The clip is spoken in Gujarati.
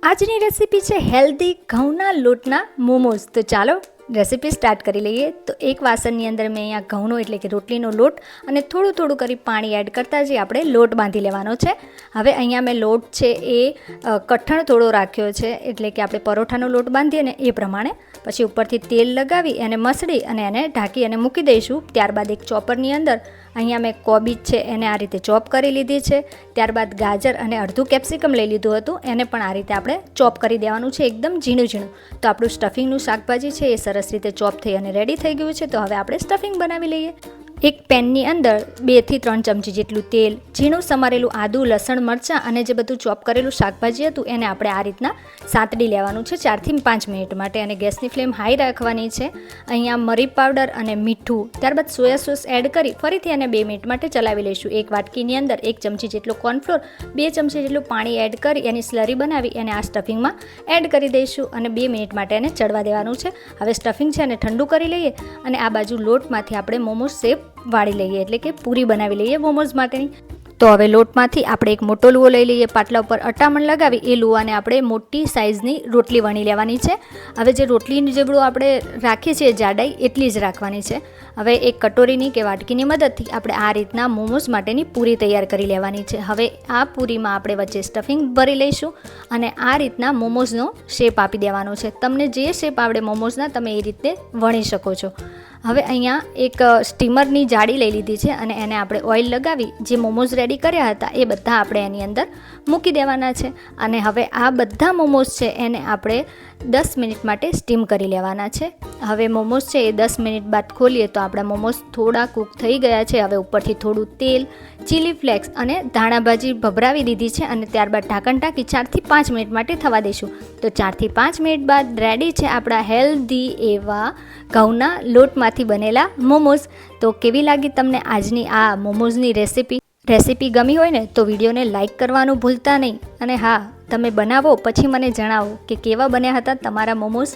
આજની રેસીપી છે હેલ્ધી ઘઉંના લોટના મોમોઝ। તો ચાલો રેસીપી સ્ટાર્ટ કરી લઈએ। તો એક વાસણની અંદર મેં અહીંયા ઘઉંનો એટલે કે રોટલીનો લોટ અને થોડું કરી પાણી એડ કરતાં જે આપણે લોટ બાંધી લેવાનો છે। હવે અહીંયા મેં લોટ છે એ કઠણ થોડો રાખ્યો છે, એટલે કે આપણે પરોઠાનો લોટ બાંધીએ ને એ પ્રમાણે। પછી ઉપરથી તેલ લગાવી અને મસળી અને એને ઢાંકી અને મૂકી દઈશું। ત્યારબાદ એક ચોપરની અંદર અહીંયા મેં કોબીજ છે એને આ રીતે ચોપ કરી લીધી છે। ત્યારબાદ ગાજર અને અડધું કેપ્સિકમ લઈ લીધું હતું, એને પણ આ રીતે આપણે ચોપ કરી દેવાનું છે, એકદમ ઝીણું ઝીણું। તો આપણું સ્ટફિંગનું શાકભાજી છે એ સરસ રીતે ચોપ થઈ અને રેડી થઈ ગયું છે। તો હવે આપણે સ્ટફિંગ બનાવી લઈએ। એક પેનની અંદર 2 થી 3 ચમચી જેટલું તેલ, ઝીણું સમારેલું આદું, લસણ, મરચાં અને જે બધું ચોપ કરેલું શાકભાજી હતું એને આપણે આ રીતના સાંતળી લેવાનું છે 4 થી 5 મિનિટ માટે, અને ગેસની ફ્લેમ હાઈ રાખવાની છે। અહીંયા મરી પાવડર અને મીઠું, ત્યારબાદ સોયા સોસ એડ કરી ફરીથી એને 2 મિનિટ માટે ચલાવી લઈશું। એક વાટકીની અંદર 1 ચમચી જેટલો કોર્નફ્લોર, 2 ચમચી જેટલું પાણી એડ કરી એની સ્લરી બનાવી એને આ સ્ટફિંગમાં એડ કરી દઈશું અને 2 મિનિટ માટે એને ચડવા દેવાનું છે। હવે સ્ટફિંગ છે એને ઠંડુ કરી લઈએ અને આ બાજુ લોટમાંથી આપણે મોમોઝ શેપ વાળી લઈએ, એટલે કે પૂરી બનાવી લઈએ મોમોઝ માટેની। તો હવે લોટમાંથી આપણે એક મોટો લુવો લઈ લઈએ, પાટલા ઉપર અટામણ લગાવી એ લુવાને આપણે મોટી સાઇઝની રોટલી વણી લેવાની છે। હવે જે રોટલીની જેવડું આપણે રાખીએ છીએ જાડાઈ એટલી જ રાખવાની છે। હવે એક કટોરીની કે વાટકીની મદદથી આપણે આ રીતના મોમોઝ માટેની પૂરી તૈયાર કરી લેવાની છે। હવે આ પૂરીમાં આપણે વચ્ચે સ્ટફિંગ ભરી લઈશું અને આ રીતના મોમોઝનો શેપ આપી દેવાનો છે। તમને જે શેપ આવડે મોમોઝના તમે એ રીતે વણી શકો છો। હવે અહીંયા એક સ્ટીમરની જાળી લઈ લીધી છે અને એને આપણે ઓઇલ લગાવી જે મોમોઝ રેડી કર્યા હતા એ બધા આપણે એની અંદર મૂકી દેવાના છે। અને હવે આ બધા મોમોઝ છે એને આપણે 10 મિનિટ માટે સ્ટીમ કરી લેવાના છે। હવે મોમોઝ છે એ 10 મિનિટ બાદ ખોલીએ તો આપણા મોમોઝ થોડા કૂક થઈ ગયા છે। હવે ઉપરથી થોડું તેલ, ચીલી ફ્લેક્સ અને ધાણાભાજી ભભરાવી દીધી છે અને ત્યારબાદ ઢાંકણ ઢાંકી 4 થી 5 મિનિટ માટે થવા દઈશું। તો 4 થી 5 મિનિટ બાદ રેડી છે આપણા હેલ્ધી એવા ઘઉંના લોટમાંથી બનેલા મોમોઝ। તો કેવી લાગી તમને આજની આ મોમોઝની રેસીપી ગમી હોય ને તો વિડીયોને લાઇક કરવાનું ભૂલતા નહીં, અને હા, તમે બનાવો પછી મને જણાવો કે કેવા બન્યા હતા તમારા મોમોઝ।